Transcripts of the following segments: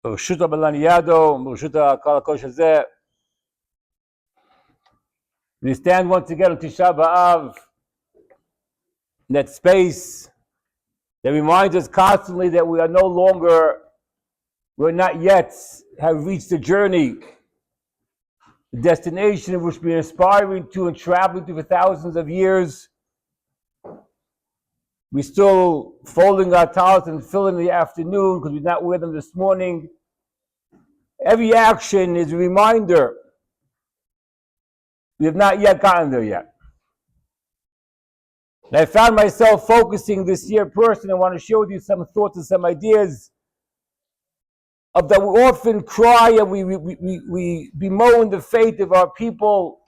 ברשות הבלניאדו, ברשות הקהל הקודש הזה. We stand once again on Tisha B'Av, in that space that reminds us constantly that we are no longer, we're not yet have reached the journey, the destination in which we're aspiring to and traveling to for thousands of years. We're still folding our towels and filling the afternoon because we did not wear them this morning. Every action is a reminder we have not yet gotten there yet. And I found myself focusing this year personally. I want to share with you some thoughts and some ideas of that we often cry and we bemoan the fate of our people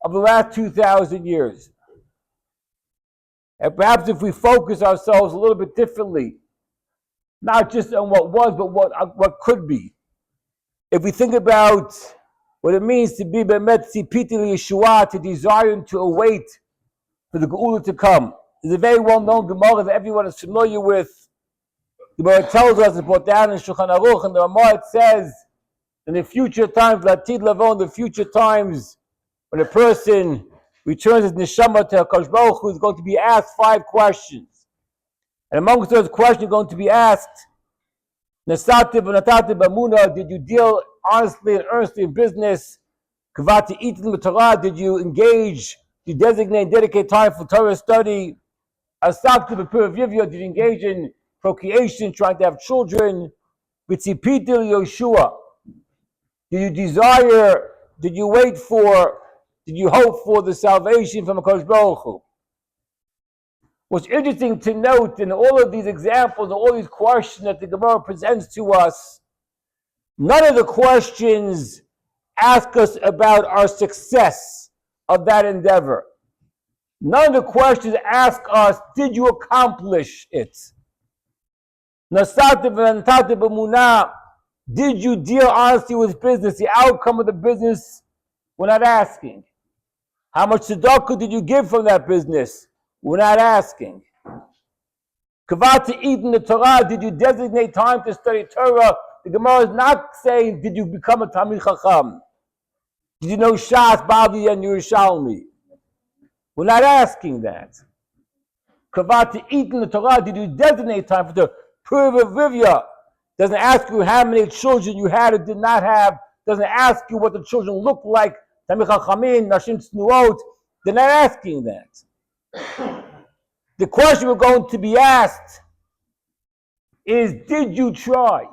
of the last 2,000 years. And perhaps if we focus ourselves a little bit differently, not just on what was, but what could be. If we think about what it means to be be'emet tzipiti Yeshua, to desire and to await for the Geula to come. It's a very well-known Gemara that everyone is familiar with. The Gemara tells us, it's brought down in Shulchan Aruch, and the Ramah, it says, in the future times, Latid Lavo, in the future times, when a person returns his neshama to HaKadosh Baruch Hu, is going to be asked 5 questions. And amongst those questions going to be asked, Nasati v'natati b'amuna, did you deal honestly and earnestly in business? Kavati itin b'torah, did you engage, did you designate, dedicate time for Torah study? Asakti b'piruvivya, did you engage in procreation, trying to have children? V'tzipiti Yoshua, did you desire, did you wait for, did you hope for the salvation from HaKadosh Baruch Hu? What's interesting to note in all of these examples, all these questions that the Gemara presents to us, none of the questions ask us about our success of that endeavor. None of the questions ask us, did you accomplish it? Did you deal honestly with business? The outcome of the business, we're not asking. How much tzedakah did you give from that business? We're not asking. Kavati eat in the Torah, did you designate time to study Torah? The Gemara is not saying, did you become a Talmid Chacham? Did you know Shas, Blvd, and Yerushalmi? We're not asking that. Kavati eat in the Torah, did you designate time for the Purva doesn't ask you how many children you had or did not have, doesn't ask you what the children look like, Talmid Chachamim, Nashim Tznuot. They're not asking that. The question we're going to be asked is, did you try?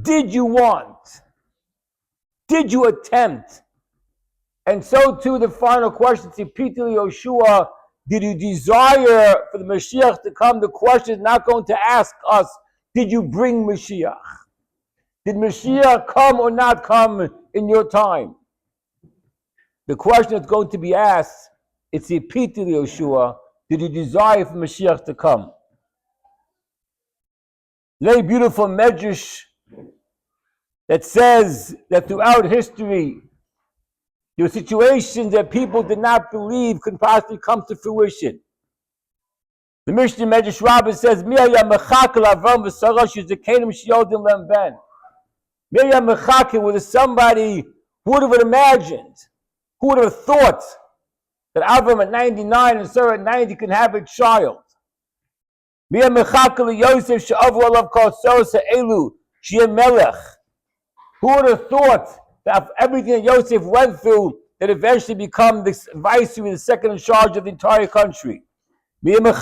Did you want? Did you attempt? And so too the final question, Tzipiti Yoshua, did you desire for the Mashiach to come? The question is not going to ask us, did you bring Mashiach? Did Mashiach come or not come in your time? The question that's going to be asked, it's the Tzipiti Yoshua, did you desire for Mashiach to come? Very beautiful medrash that says that throughout history, there were situations that people did not believe could possibly come to fruition. The Mishnah Medrash Rabbah says, Miriam Mechakel Avram v'Sarah shezekenim sheyodim lem ben. Miriam Mechakel was somebody who would have imagined, who would have thought that Avram at 99 and Sarah at 90 can have a child. Miriam Mechakel Yosef she'avu alav kol sos ha'elu she'yeh melech. Who would have thought that everything that Yosef went through, that eventually become the viceroy, the second in charge of the entire country? Who would have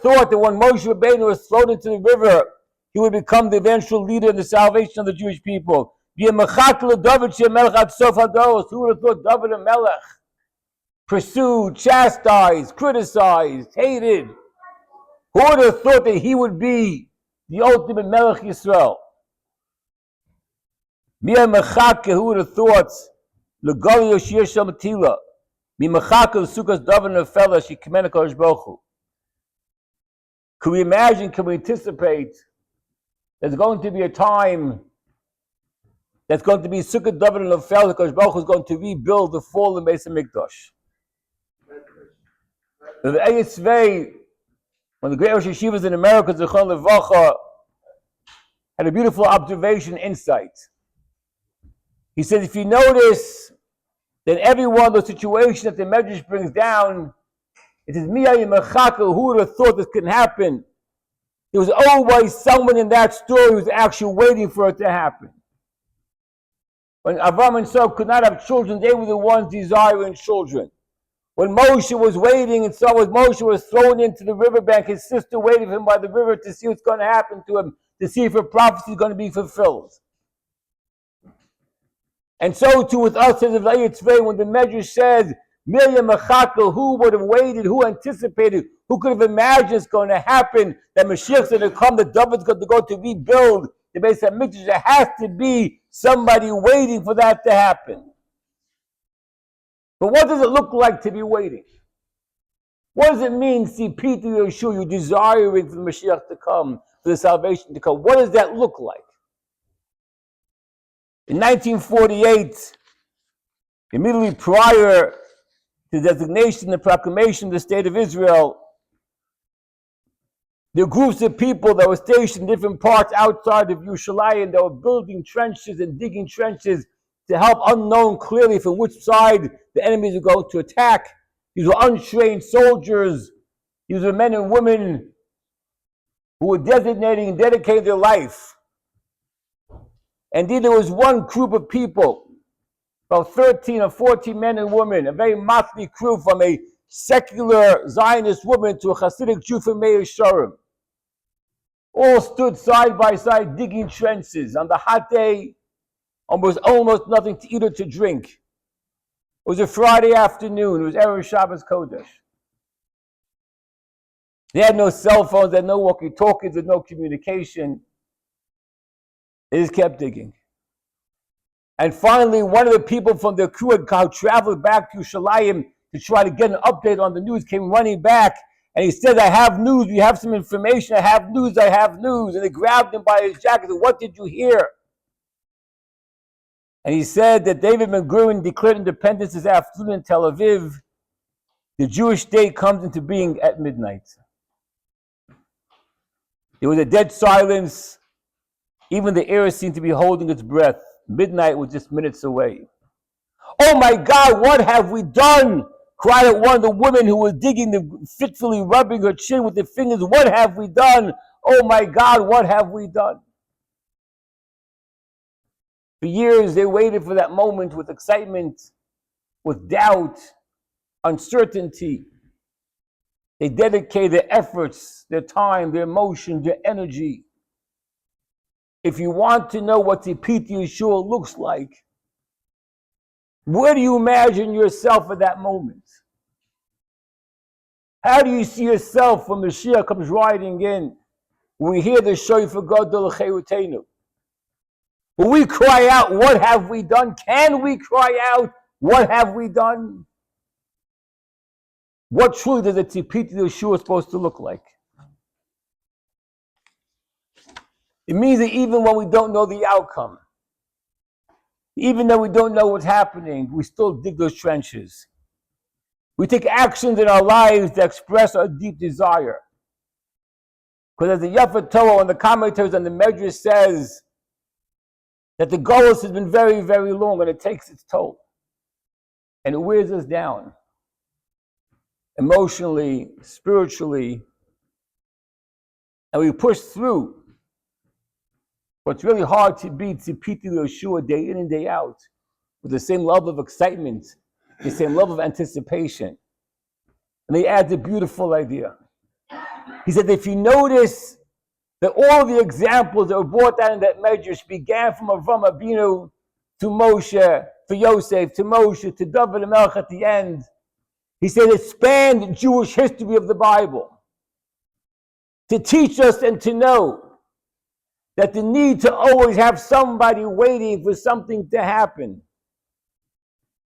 thought that when Moshe Rabbeinu was thrown into the river, he would become the eventual leader in the salvation of the Jewish people? Who would have thought David and Melech pursued, chastised, criticized, hated? Who would have thought that he would be the ultimate Melech Yisrael? Who would have thought L'Gali Yoshir Shamatila Mimachaka Sukas Davan Nefela Shikimena Kodesh Baruch Hu? Can we imagine, can we anticipate there's going to be a time that's going to be Sukkot David Nefela, Kodesh Baruch Hu is going to rebuild the fallen Beis HaMikdash. The Eisvei One of the great Rosh Yeshivas in America, Zichron Levacha, had a beautiful observation insight. He said, if you notice that every one of those situations that the Medrash brings down, it says, who would have thought this couldn't happen? There was always someone in that story who was actually waiting for it to happen. When Avram and Sarah could not have children, they were the ones desiring children. When Moshe was waiting, and so as Moshe was thrown into the riverbank, his sister waited for him by the river to see what's going to happen to him, to see if her prophecy is going to be fulfilled. And so too with us, as of Yitzvah, when the Medrash says, Miriam Mechaka, who would have waited, who anticipated, who could have imagined it's going to happen, that Mashiach's going to come, that David's going to go to rebuild the Beis HaMikdash. There has to be somebody waiting for that to happen. But what does it look like to be waiting? What does it mean, see Peter Yeshua, you're desiring for the Mashiach to come, for the salvation to come? What does that look like? In 1948, immediately prior to the designation and proclamation of the State of Israel, there were groups of people that were stationed in different parts outside of Yerushalayim that were building trenches and digging trenches to help unknown clearly from which side the enemies would go to attack. These were untrained soldiers. These were men and women who were designating and dedicating their life. Indeed, there was one group of people, about 13 or 14 men and women, a very motley crew, from a secular Zionist woman to a Hasidic Jew from Meir Sharem. All stood side by side digging trenches on the hot day. Almost nothing to eat or to drink. It was a Friday afternoon. It was Erev Shabbos Kodesh. They had no cell phones, they had no walkie-talkies, there was no communication. They just kept digging. And finally, one of the people from their crew had traveled back to Yerushalayim to try to get an update on the news, came running back, and he said, I have news, we have some information, I have news. And they grabbed him by his jacket and said, what did you hear? And he said that David Ben-Gurion declared independence this afternoon in Tel Aviv. The Jewish state comes into being at midnight. There was a dead silence. Even the air seemed to be holding its breath. Midnight was just minutes away. Oh my God, what have we done? Cried out one of the women who was digging, fitfully rubbing her chin with her fingers. What have we done? Oh my God, what have we done? For years, they waited for that moment with excitement, with doubt, uncertainty. They dedicated their efforts, their time, their emotion, their energy. If you want to know what the Peter Yeshua looks like, where do you imagine yourself at that moment? How do you see yourself when Mashiach comes riding in? When we hear the Shofar Gadol Chayutenu. When we cry out, what have we done? Can we cry out, what have we done? What truly does a Tzipit Yeshua supposed to look like? It means that even when we don't know the outcome, even though we don't know what's happening, we still dig those trenches. We take actions in our lives that express our deep desire. Because as the Yafat Torah and the commentaries on the Medrash says, that the Golus has been very, very long and it takes its toll. And it wears us down. Emotionally, spiritually. And we push through. But it's really hard to be Tzipiti Yeshua day in and day out with the same level of excitement, the same level of anticipation. And he adds a beautiful idea. He said, if you notice that all the examples that were brought down in that Medrash began from Avram Avinu to Moshe, to Yosef, to Moshe, to David HaMelech at the end. He said it spanned the Jewish history of the Bible to teach us and to know that the need to always have somebody waiting for something to happen,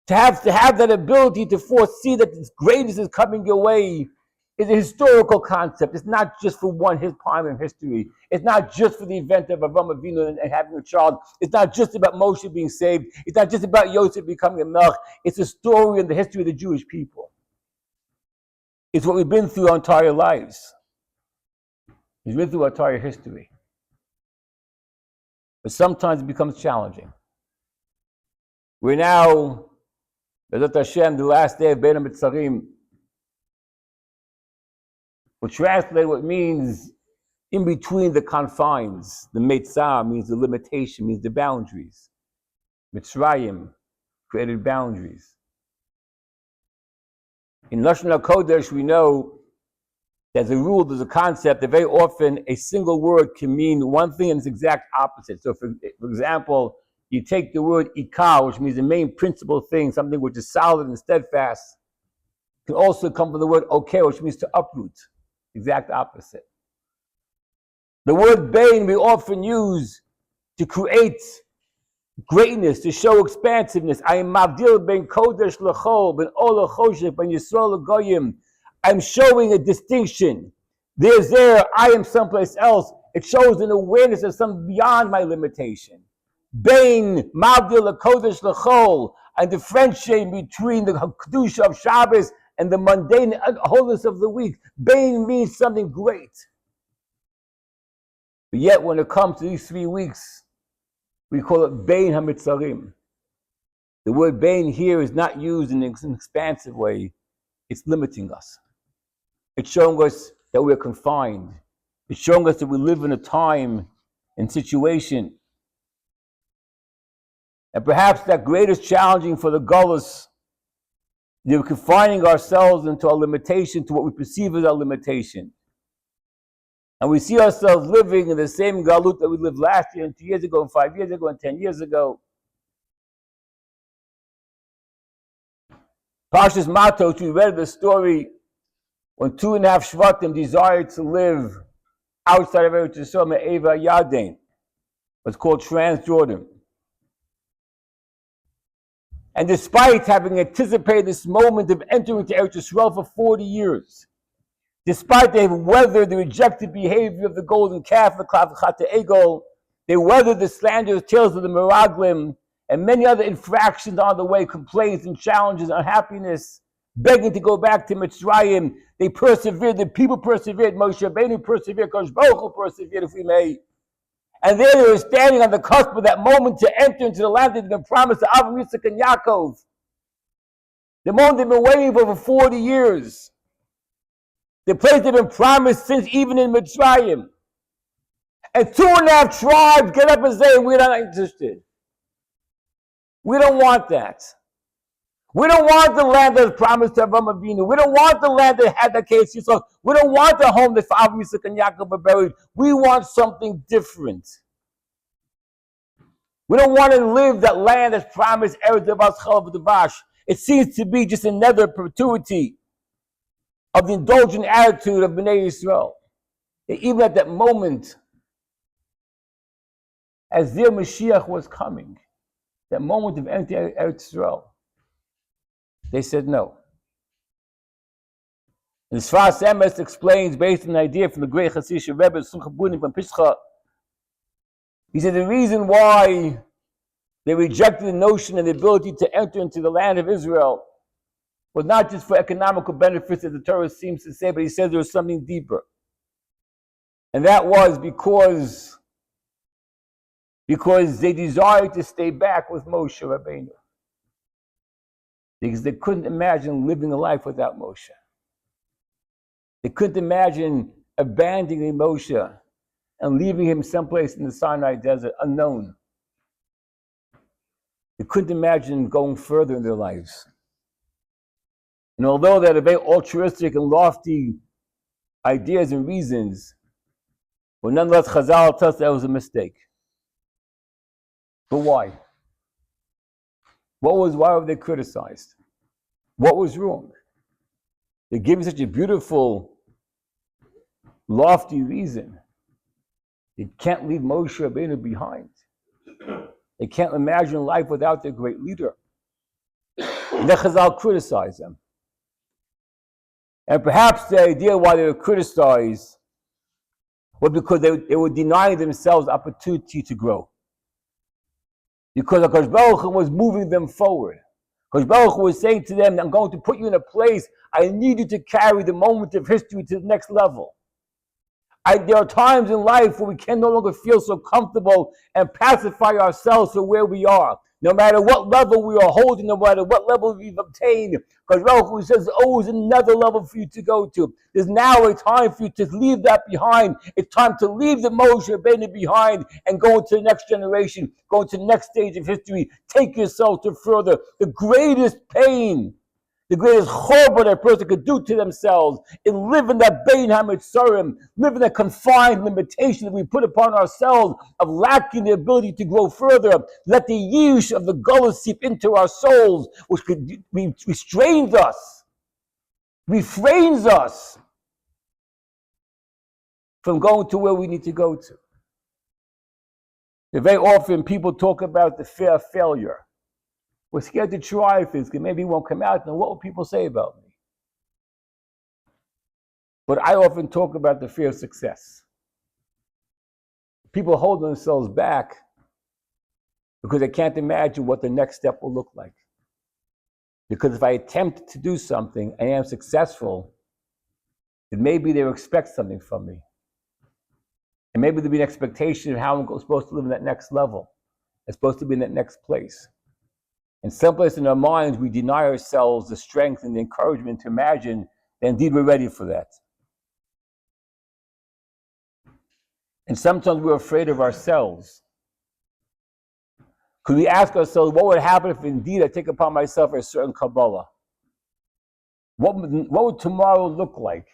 to have that ability to foresee that this greatness is coming your way, is a historical concept. It's not just for his time in history. It's not just for the event of Avram Avinu and having a child. It's not just about Moshe being saved. It's not just about Yosef becoming a melech. It's a story in the history of the Jewish people. It's what we've been through our entire lives. He's written through our entire history. But sometimes it becomes challenging. We're now, B'ezrat Hashem, the last day of Bein HaMetzarim. We'll translate what it means in between the confines. The Meitzah means the limitation, means the boundaries. Mitzrayim created boundaries. In Lashon HaKodesh, we know there's a rule, there's a concept that very often a single word can mean one thing and its exact opposite. So, for example, you take the word ikar, which means the main principal thing, something which is solid and steadfast, can also come from the word okay, which means to uproot. Exact opposite. The word bein we often use to create greatness, to show expansiveness. I am mavdil ben kodesh l'chol, ben ol l'choshech, ben yisrael l'goyim. I'm showing a distinction. There's there, I am someplace else. It shows an awareness of something beyond my limitation. Bein mavdil l'kodesh l'chol. I'm differentiating between the kedusha of Shabbos and the mundane wholeness of the week. Bein means something great. But yet when it comes to these 3 weeks, we call it Bein HaMitzarim. The word Bein here is not used in an expansive way. It's limiting us. It's showing us that we're confined. It's showing us that we live in a time and situation. And perhaps that greatest challenging for the Gullus, we're confining ourselves into our limitation, to what we perceive as our limitation. And we see ourselves living in the same galut that we lived last year and 2 years ago and 5 years ago and 10 years ago. Parshas Matot, we read the story when 2.5 Shvatim desired to live outside of Eretz Yisrael, Me'eva Yaden, what's called Transjordan. And despite having anticipated this moment of entering to Eretz Yisrael for 40 years, despite they weathered the rejected behavior of the golden calf, the Chat Egel, they weathered the slanderous tales of the Meraglim, and many other infractions on the way, complaints and challenges, unhappiness, begging to go back to Mitzrayim. They persevered, the people persevered, Moshe Rabbeinu persevered, Kosh Baruch Hu persevered, if we may. And there they were standing on the cusp of that moment to enter into the land that had been promised to Avraham, Yitzchak, and Yaakov. The moment they've been waiting for 40 years. The place they've been promised since even in Mitzrayim. And 2.5 tribes get up and say, we're not interested. We don't want that. We don't want the land that was promised to Avraham Avinu. We don't want the land that had the case. So we don't want the home that Avraham, Yitzchak, and Yaakov were buried. We want something different. We don't want to live that land that's promised Eretz Devas Chalav Devash. It seems to be just another perpetuity of the indulgent attitude of Bnei Yisrael. Even at that moment, as their Mashiach was coming, that moment of empty Eretz Yisrael, they said no. And as far as Emes explains, based on an idea from the great Hasidic Rebbe, Simcha Bunim from Pischa, he said the reason why they rejected the notion and the ability to enter into the land of Israel was not just for economical benefits, as the Torah seems to say, but he says there was something deeper. And that was because they desired to stay back with Moshe Rabbeinu. Because they couldn't imagine living a life without Moshe. They couldn't imagine abandoning Moshe and leaving him someplace in the Sinai desert unknown. They couldn't imagine going further in their lives. And although they had very altruistic and lofty ideas and reasons, well, nonetheless, Chazal tells us that was a mistake. But why? Why were they criticized? What was wrong? They gave me such a beautiful, lofty reason. They can't leave Moshe Rabbeinu behind. They can't imagine life without their great leader. And then Chazal criticized them. And perhaps the idea why they were criticized was because they were denying themselves opportunity to grow. Because HaKadosh Baruch Hu was moving them forward. HaKadosh Baruch Hu was saying to them, I'm going to put you in a place, I need you to carry the moment of history to the next level. There are times in life where we can no longer feel so comfortable and pacify ourselves to where we are. No matter what level we are holding, no matter what level we've obtained, because Rabbi says there's always another level for you to go to. There's now a time for you to leave that behind. It's time to leave the Moshe Rabbeinu behind and go into the next generation, go into the next stage of history. Take yourself to further. The greatest pain, the greatest chorban a person could do to themselves in living that Bein HaMitzarim, living that confined limitation that we put upon ourselves of lacking the ability to grow further. Let the yish of the Gullus seep into our souls, which restrains us, refrains us from going to where we need to go to. Very often people talk about the fear of failure. We're scared to try things because maybe it won't come out, and what will people say about me? But I often talk about the fear of success. People hold themselves back because they can't imagine what the next step will look like. Because if I attempt to do something and I am successful, then maybe they'll expect something from me. And maybe there'll be an expectation of how I'm supposed to live in that next level. I'm supposed to be in that next place. And someplace in our minds, we deny ourselves the strength and the encouragement to imagine that indeed we're ready for that. And sometimes we're afraid of ourselves. Could we ask ourselves, what would happen if indeed I take upon myself a certain Kabbalah? What would tomorrow look like?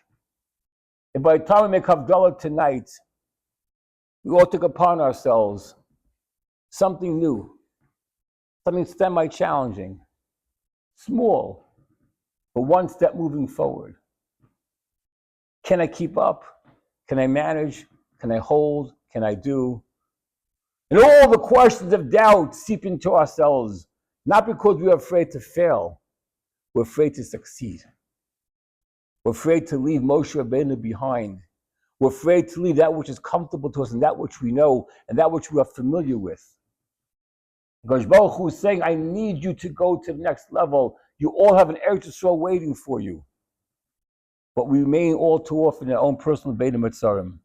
If by the time we make Havdalah tonight, we all took upon ourselves something new, something semi-challenging, small, but one step moving forward. Can I keep up? Can I manage? Can I hold? Can I do? And all the questions of doubt seep into ourselves, not because we're afraid to fail, we're afraid to succeed. We're afraid to leave Moshe Rabbeinu behind. We're afraid to leave that which is comfortable to us and that which we know and that which we are familiar with. Because Baruch Hu is saying, I need you to go to the next level. You all have an Eretz Yisrael waiting for you. But we remain all too often in our own personal Bein HaMitzarim.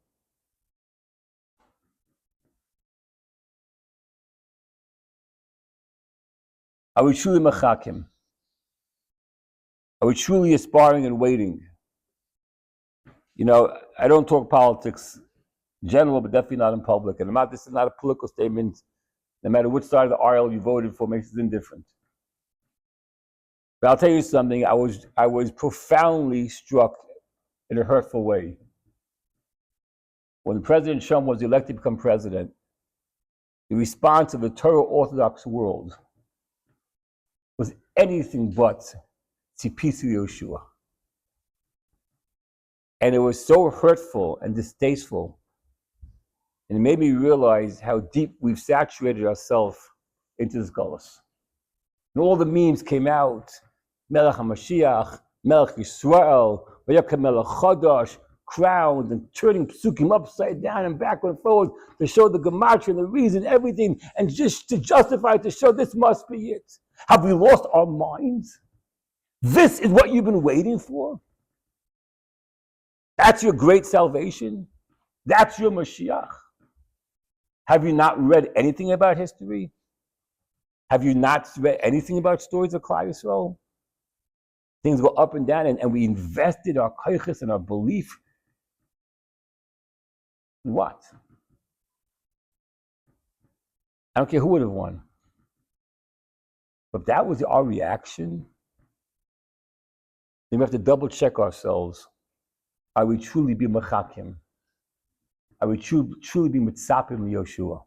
Are we truly mechakim? Are we truly aspiring and waiting? You know, I don't talk politics in general, but definitely not in public. And this is not a political statement. No matter which side of the aisle you voted for makes it indifferent. But I'll tell you something, I was profoundly struck in a hurtful way. When President Trump was elected to become president, the response of the Torah Orthodox world was anything but tzipisi Yoshua. And it was so hurtful and distasteful. And it made me realize how deep we've saturated ourselves into this gullus. And all the memes came out. Melech HaMashiach, Melech Yisrael, Vayakam Melech Chadash, crowned and turning psukim upside down and backward and forward to show the gematria and the reason, everything, and just to justify, to show this must be it. Have we lost our minds? This is what you've been waiting for? That's your great salvation? That's your Mashiach? Have you not read anything about history? Have you not read anything about stories of Klal Yisrael? Things go up and down, and we invested our koiches and our belief. What? I don't care who would have won. But if that was our reaction, then we have to double check ourselves. Are we truly be mechakim? Are we truly be mitzapim Yoshua?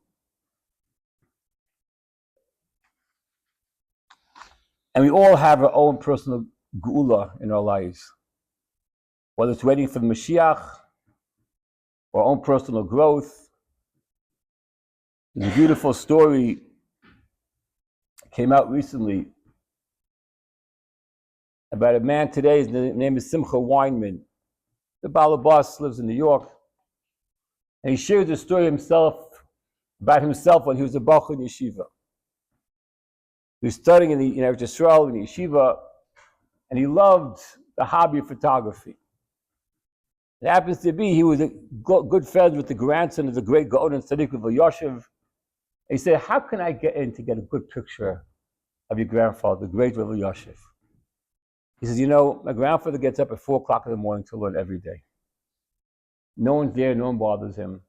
And we all have our own personal geula in our lives. Whether it's waiting for the Mashiach, or our own personal growth. There's a beautiful story came out recently about a man today. His name is Simcha Weinman. The Balabas lives in New York. And he shared the story about himself when he was a Bach in yeshiva. He was studying in Eretz Yisrael, in the yeshiva, and he loved the hobby of photography. It happens to be he was a good friend with the grandson of the great Gaon and Tzaddik of Yoshev. He said, how can I get in to get a good picture of your grandfather, the great Rabbi Yoshev? He says, my grandfather gets up at 4 o'clock in the morning to learn every day. No one's there, no one bothers him.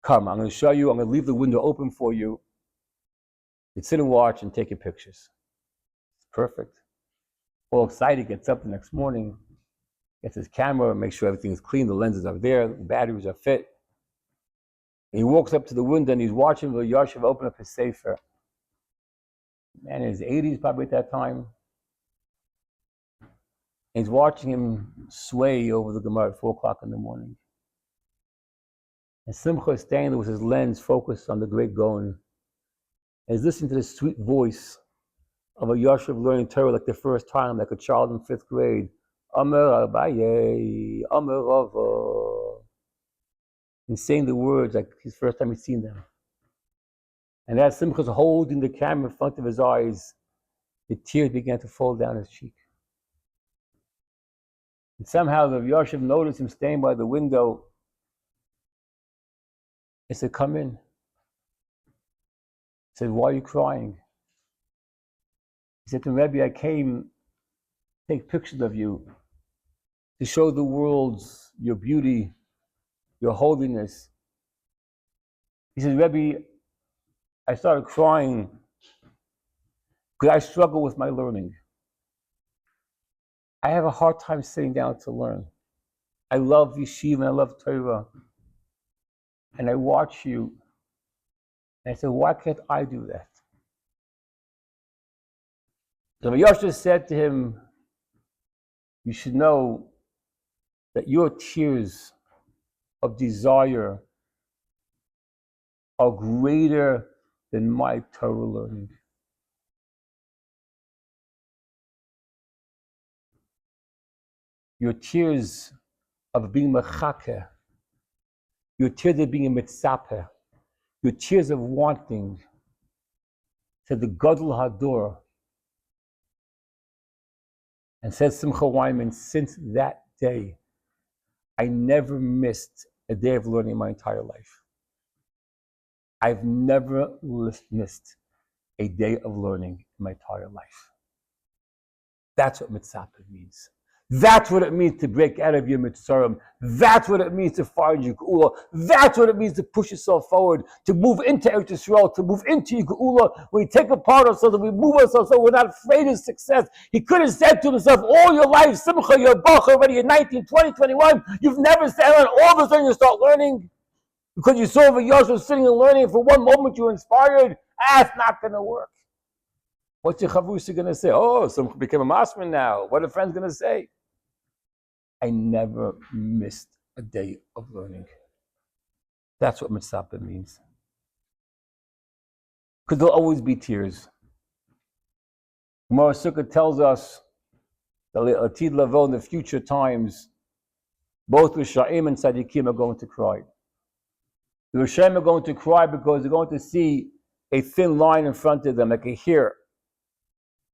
Come, I'm going to show you, I'm going to leave the window open for you. You sit and watch and take your pictures. It's perfect. All excited, gets up the next morning, gets his camera, makes sure everything is clean, the lenses are there, the batteries are fit. And he walks up to the window and he's watching Rabbi Yoshev open up his sefer. Man in his 80s probably at that time. And he's watching him sway over the Gemara at 4 o'clock in the morning. And Simcha is standing there with his lens focused on the great Gaon. And he's listening to the sweet voice of a Yoshev learning Torah like the first time, like a child in 5th grade. Amar Abaye, Amar Rava. And saying the words like his first time he'd seen them. And as Simcha's holding the camera in front of his eyes, the tears began to fall down his cheek. And somehow the Yoshev noticed him staying by the window. He said, come in. He said, why are you crying? He said to him, Rebbe, I came to take pictures of you, to show the world your beauty, your holiness. He said, Rebbe, I started crying because I struggle with my learning. I have a hard time sitting down to learn. I love yeshiva and I love Torah. And I watch you. And I said, why can't I do that? So Yosha said to him, you should know that your tears of desire are greater than my Torah learning. Your tears of being mechakeh, your tears of being a mitzapeh, your tears of wanting, said the Gadol Hador. And said Simcha Weinman, since that day, I never missed a day of learning in my entire life. I've never missed a day of learning in my entire life. That's what mitzapeh means. That's what it means to break out of your mitzarim. That's what it means to find your geula. That's what it means to push yourself forward, to move into Eretz Yisrael, to move into your geula. We take apart ourselves and we move ourselves so we're not afraid of success. He could have said to himself, all your life, Simcha, you're Bach already, you're 19, 20, 21. You've never said, and all of a sudden you start learning. Because you saw Yosef sitting and learning, and for one moment you were inspired. It's not going to work. What's your chavrusa going to say? Oh, Simcha became a masman now. What are friends going to say? I never missed a day of learning. That's what mitzapeh means. Because there'll always be tears. Gemara Sukkah tells us that Atid Lavo in the future times, both Rishayim and Tzadikim are going to cry. The Rishayim are going to cry because they're going to see a thin line in front of them, like a hair.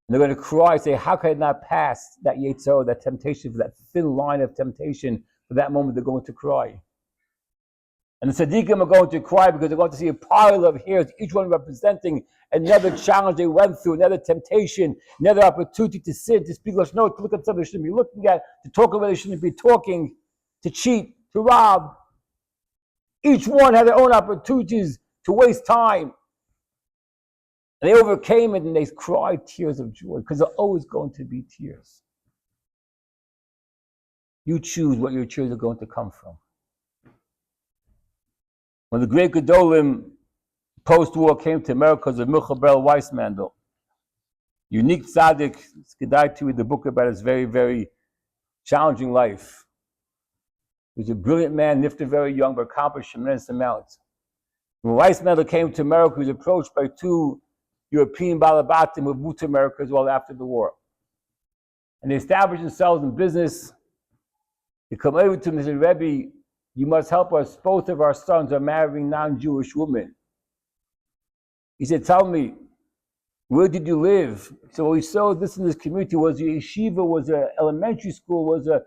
And they're going to cry, say, how can I not pass that Yetzirah, that temptation, for that thin line of temptation? For that moment, they're going to cry. And the Tzaddikim are going to cry because they're going to see a pile of hairs, each one representing another challenge they went through, another temptation, another opportunity to sin, to speak Lashon, to look at something they shouldn't be looking at, to talk about they shouldn't be talking, to cheat, to rob. Each one had their own opportunities to waste time. And they overcame it and they cried tears of joy because there are always going to be tears. You choose what your tears are going to come from. When the great Gedolim post-war came to America, the Milchaber Weissmandel, unique tzaddik, it's Kedai to read the book about his very, very challenging life. He was a brilliant man, nifted very young, but accomplished tremendous amounts. When Weissmandel came to America, he was approached by two European Balabatim who moved to America as well after the war. And they established themselves in business. They come over to him and said, Rebbe, you must help us. Both of our sons are marrying non-Jewish women. He said, tell me, where did you live? So we saw this in this community was a yeshiva, was an elementary school, was a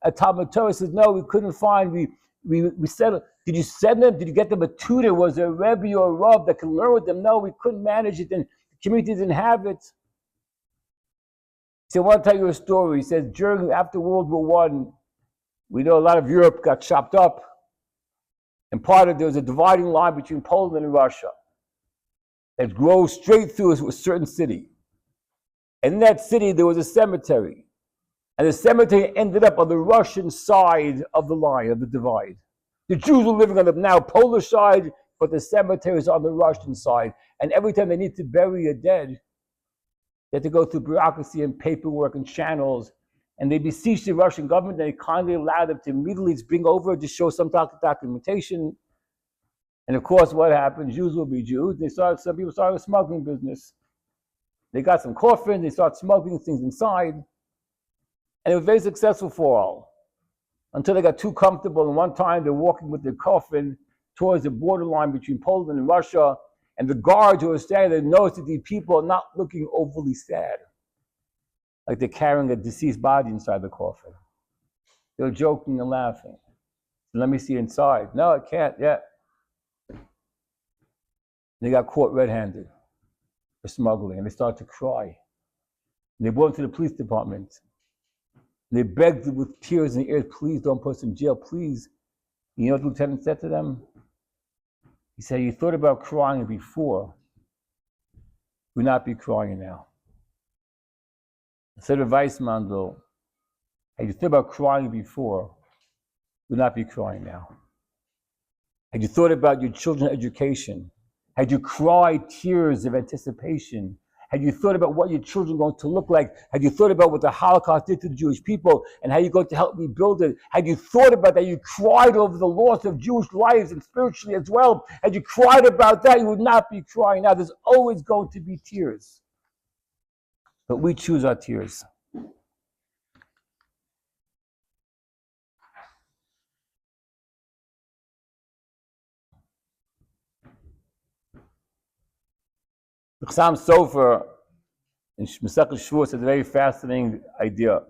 a Talmud Torah says, no, we couldn't find, we said, did you send them? Did you get them a tutor? Was there a Rebbe or a Rav that could learn with them? No, we couldn't manage it, and the community didn't have it. He said, I want to tell you a story. He says, after World War One, we know a lot of Europe got chopped up, and there was a dividing line between Poland and Russia that grows straight through a certain city. And in that city, there was a cemetery. And the cemetery ended up on the Russian side of the line, of the divide. The Jews were living on the now Polish side, but the cemetery is on the Russian side. And every time they need to bury a dead, they had to go through bureaucracy and paperwork and channels. And they beseeched the Russian government, and they kindly allowed them to immediately bring over to show some documentation. And of course, what happened? Jews will be Jews. Some people started a smuggling business. They got some coffins, they started smuggling things inside. And it was very successful for all, until they got too comfortable. And one time they're walking with their coffin towards the borderline between Poland and Russia, and the guards who were standing there noticed that these people are not looking overly sad, like they're carrying a deceased body inside the coffin. They were joking and laughing. Let me see inside. No, I can't yet. They got caught red-handed for smuggling, and they started to cry. And they brought them to the police department. They begged with tears in their ears, please don't put us in jail, please. You know what the lieutenant said to them? He said, you thought about crying before. We'll not be crying now. Instead of Weissmandel, had you thought about crying before, we'll not be crying now. Had you thought about your children's education? Had you cried tears of anticipation? Had you thought about what your children are going to look like? Had you thought about what the Holocaust did to the Jewish people and how you're going to help rebuild it? Had you thought about that? You cried over the loss of Jewish lives and spiritually as well. Had you cried about that, you would not be crying now. There's always going to be tears. But we choose our tears. The Chassam Sofer in Masechet Shuvah says a very fascinating idea.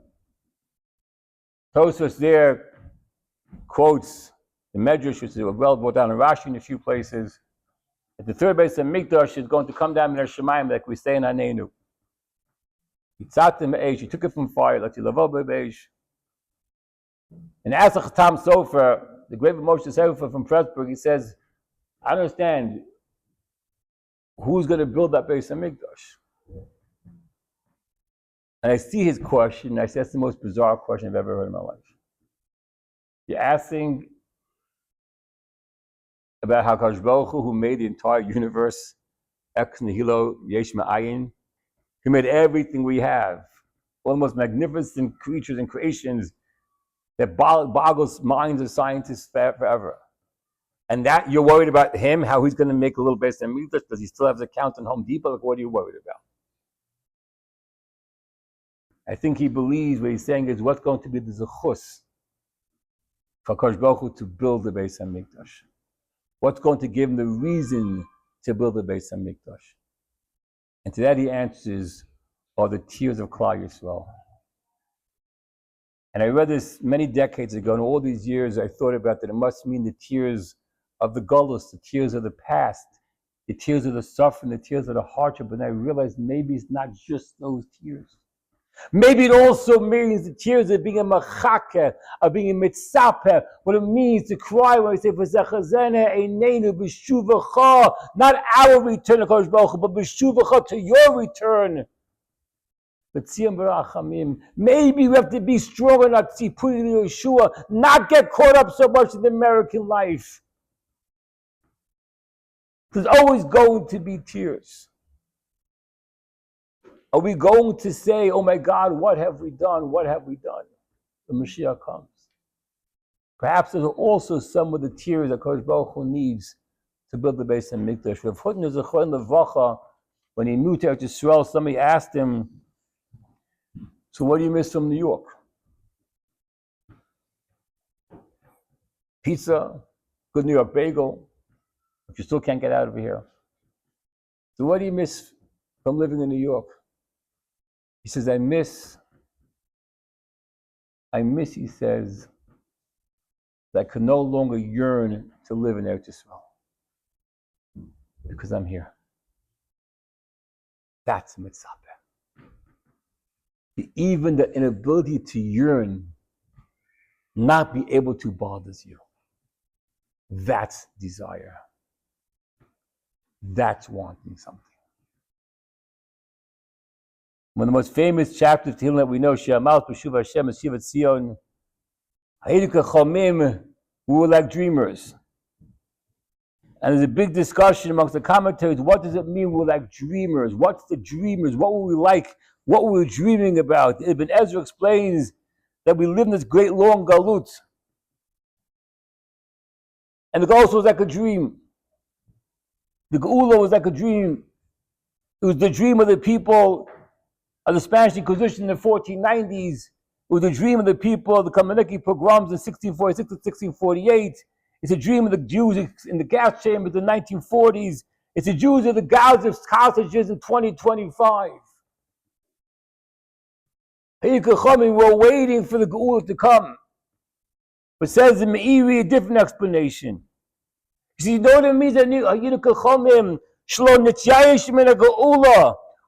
Tosfos there quotes the Medrash, which is well brought down in Rashi in a few places, that the third Beis HaMikdash is going to come down in our Shemayim, like we say in Anenu. He took it from fire, like the and as the Chassam Sofer, the great Moshe Sefer from Pressburg, he says, I understand who's going to build that Beis HaMikdash. And I see his question, I say that's the most bizarre question I've ever heard in my life. You're asking about how Kadosh Baruch Hu, who made the entire universe, ex nihilo yesh ma'ayin, who made everything we have, one of the most magnificent creatures and creations that boggles minds of scientists forever. And that you're worried about him, how he's going to make a little Beis HaMikdash, because he still has an account in Home Depot. Like, what are you worried about? I think he believes what he's saying is what's going to be the zechus for Kadosh Baruch Hu to build the Beis HaMikdash. What's going to give him the reason to build the Beis HaMikdash? And to that he answers, are the tears of Klal Yisrael. And I read this many decades ago, and all these years I thought about that it must mean the tears of the Golus, the tears of the past, the tears of the suffering, the tears of the hardship. And I realized maybe it's not just those tears. Maybe it also means the tears of being a machake, of being a mitzapeh, what it means to cry when we say, V'zechazene einenu b'shuvacha, not our return to Kadosh Baruch Hu, but b'shuvacha, to your return. Maybe we have to be strong enough to see Puri Yeshua, not get caught up so much in the American life. There's always going to be tears. Are we going to say, oh my God, what have we done? What have we done? The Mashiach comes. Perhaps there's also some of the tears that Kadosh Baruch Hu needs to build the Beis HaMikdash. When he moved to Eretz Yisrael, somebody asked him, so what do you miss from New York? Pizza, good New York bagel, but you still can't get out of here. So what do you miss from living in New York? He says, I miss I miss, he says, that I could no longer yearn to live in Eretz Yisrael because I'm here. That's a mitzvah. Even the inability to yearn, not be able to bothers you. That's desire. That's wanting something. One of the most famous chapters of Tehillim that we know, She'amal B'Shuvah Hashem Shivat Tzion, Hayinu K'chomim, we were like dreamers. And there's a big discussion amongst the commentators. What does it mean we're like dreamers? What's the dreamers? What were we like? What were we dreaming about? Ibn Ezra explains that we live in this great long galut. And the Galut was like a dream. The Geula was like a dream. It was the dream of the people of the Spanish Inquisition in the 1490s. It was the dream of the people of the Kameniki pogroms in 1646 to 1648. It's a dream of the Jews in the gas chambers in the 1940s. It's the Jews in the Gaza hostages in 2025. We're waiting for the Geula to come. But says in Meiri a different explanation. You know what it means?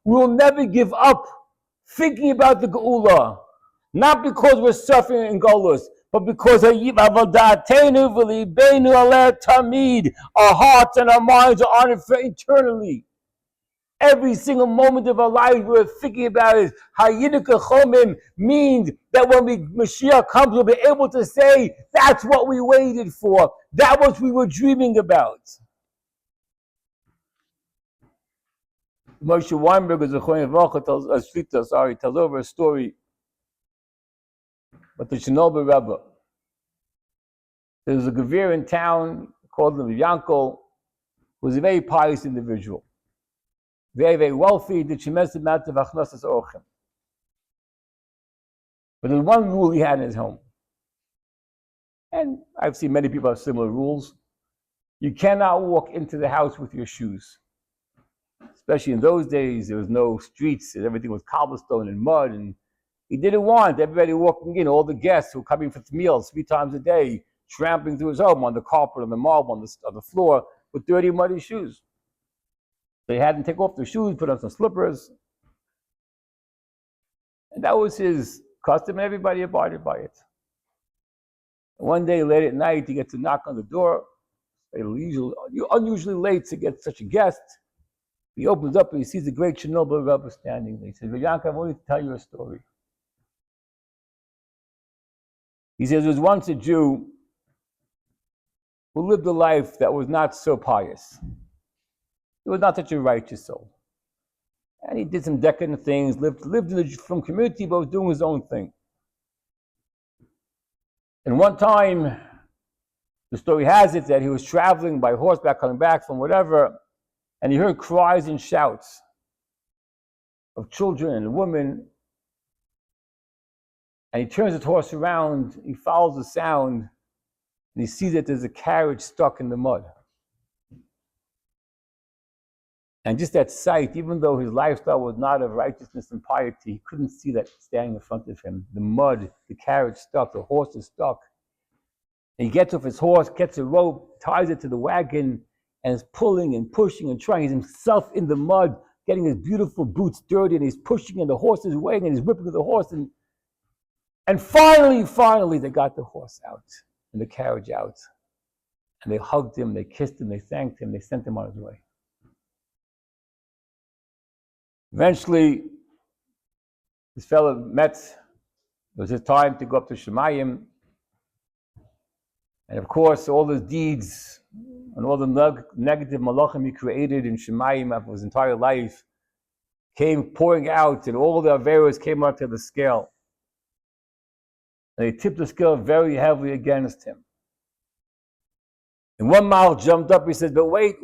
We will never give up thinking about the Geula. Not because we're suffering in Golus, but because our hearts and our minds are on it for eternally. Every single moment of our lives we're thinking about it. Hayiduk Chomim means that when Mashiach comes, we'll be able to say, that's what we waited for. That was what we were dreaming about. Moshe Weinberg tells over a story about the Chernobyl Rebbe. There was a Gevir in town, called him Yankel, who was a very pious individual. Very, very wealthy, did tremendous amount of achnasas orchim. But there's one rule he had in his home. And I've seen many people have similar rules. You cannot walk into the house with your shoes. Especially in those days, there was no streets, and everything was cobblestone and mud, and he didn't want everybody walking in, all the guests who were coming for meals 3 times a day, tramping through his home on the carpet, on the marble, on the floor, with dirty, muddy shoes. They had them take off their shoes, put on some slippers. And that was his custom, and everybody abided by it. One day, late at night, he gets a knock on the door. Unusually late to get such a guest. He opens up and he sees the great Chernobyl Rebbe standing there. He says, Yanka, I want to tell you a story. He says, there was once a Jew who lived a life that was not so pious. He was not such a righteous soul. And he did some decadent things, lived from community, but was doing his own thing. And one time, the story has it that he was traveling by horseback, coming back from whatever, and he heard cries and shouts of children and women. And he turns his horse around, he follows the sound, and he sees that there's a carriage stuck in the mud. And just that sight, even though his lifestyle was not of righteousness and piety, he couldn't see that standing in front of him. The mud, the carriage stuck, the horse is stuck. And he gets off his horse, gets a rope, ties it to the wagon, and is pulling and pushing and trying. He's himself in the mud, getting his beautiful boots dirty, and he's pushing, and the horse is weighing, and he's whipping the horse. And finally, they got the horse out and the carriage out. And they hugged him, they kissed him, they thanked him, they sent him on his way. Eventually, this fellow met, it was his time to go up to Shemayim. And of course, all his deeds and all the negative malachim he created in Shemayim of his entire life came pouring out, and all the averos came out to the scale. And they tipped the scale very heavily against him. And one Mal jumped up, he said, but wait.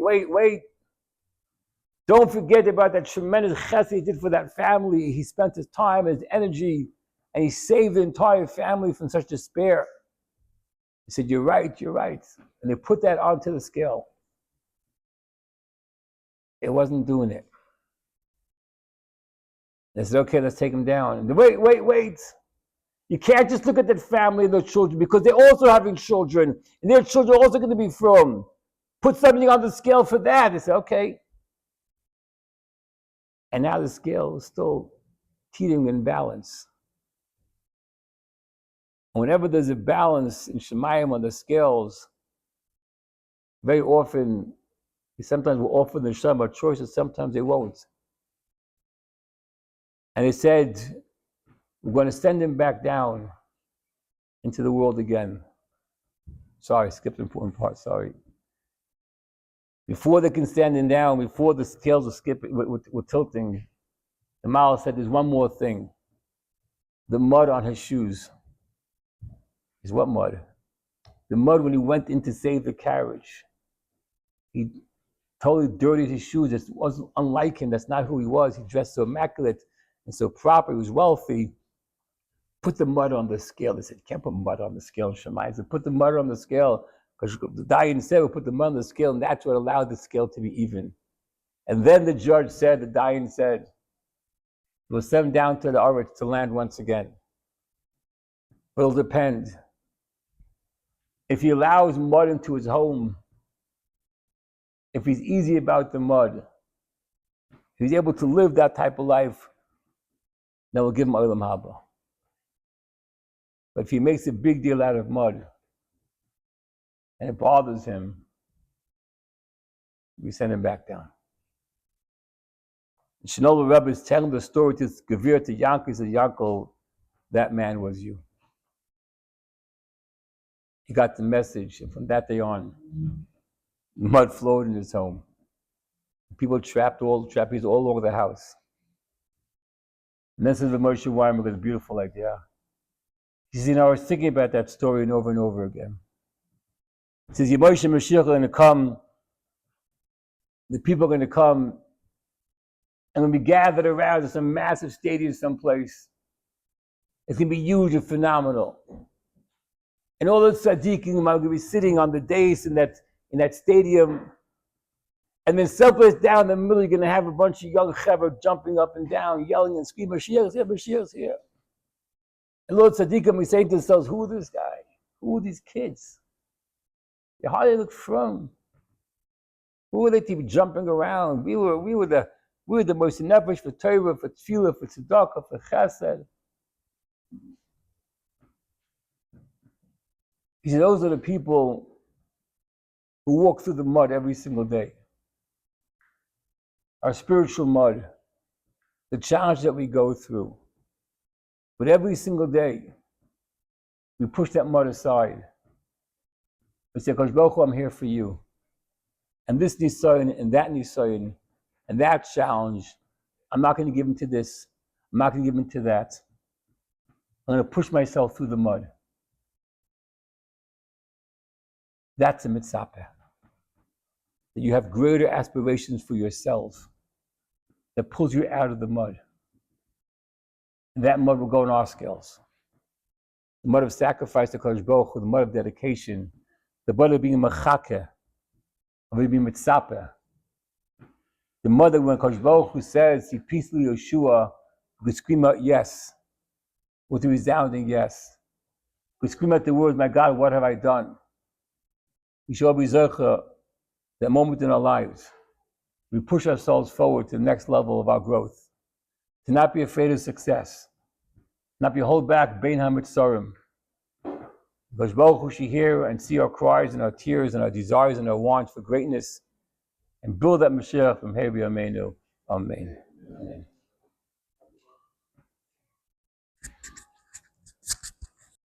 Don't forget about that tremendous chesed he did for that family. He spent his time, his energy, and he saved the entire family from such despair. He said, you're right. And they put that onto the scale. It wasn't doing it. They said, okay, let's take him down. And wait. You can't just look at that family and their children because they're also having children, and their children are also going to be from. Put something on the scale for that. They say, okay. And now the scale is still teetering in balance. And whenever there's a balance in Shemayim on the scales, very often, sometimes will offer the Neshama choices, sometimes they won't. And they said, we're going to send him back down into the world again. Sorry, skipped an important part, sorry. Before they can stand him down, before the scales were tilting, the Maal said, there's one more thing. The mud on his shoes. Is what mud? The mud when he went in to save the carriage. He totally dirtied his shoes. It wasn't unlike him. That's not who he was. He dressed so immaculate and so proper. He was wealthy. Put the mud on the scale. They said, can't put mud on the scale in Shammai. He said, put the mud on the scale, because the Dayan said, we'll put the mud on the scale, and that's what allowed the scale to be even. And then the judge said, the Dayan said, we'll send him down to the Aretz to land once again. But it'll depend. If he allows mud into his home, if he's easy about the mud, if he's able to live that type of life, then we'll give him Olam Haba. But if he makes a big deal out of mud, and it bothers him, we send him back down. Shinola Rebbe is telling the story to Gevir, to Yankov. He said, Yankov, that man was you. He got the message, and from that day on, mud flowed in his home. People trapped he's all over the house. And this is the Moshe Weinberg, it's beautiful like, yeah. He says, I was thinking about that story and over again. He says, Moshe Mashiach are going to come, the people are going to come, and when we gathered around in some massive stadium someplace, it's going to be huge and phenomenal. And all the tzaddikim are going to be sitting on the dais in that stadium. And then someplace down the middle, you're going to have a bunch of young chaver jumping up and down, yelling and screaming, Mashiach's here, Mashiach's here. And Lord tzaddikim will be saying to themselves, who is this guy? Who are these kids? How do they look from? Who are they to be jumping around? We were the most nefesh for Torah, for tefillah, for tzedakah, for chesed. He said, those are the people who walk through the mud every single day. Our spiritual mud, the challenge that we go through. But every single day, we push that mud aside. We say, Kosh Baruch Hu, I'm here for you. And this nisayon, and that nisayon, and that challenge, I'm not going to give him to this. I'm not going to give him to that. I'm going to push myself through the mud. That's a mitzvah. That you have greater aspirations for yourself that pulls you out of the mud. And that mud will go on our scales. The mud of sacrifice to Kodesh Baruch Hu, the mud of dedication, the mud of being machake, of being mitzvah. The mud that when Kodesh Baruch Hu says, he peacefully Yeshua, we could scream out yes, with a resounding yes. We scream out the words, my God, what have I done? We should all be zercha, that moment in our lives. We push ourselves forward to the next level of our growth. To not be afraid of success. Not be hold back, bein ha-mitzarim. Because Baruch Hu should hear and see our cries and our tears and our desires and our wants for greatness. And build that Mashiach from Hebi Ameinu. Amen.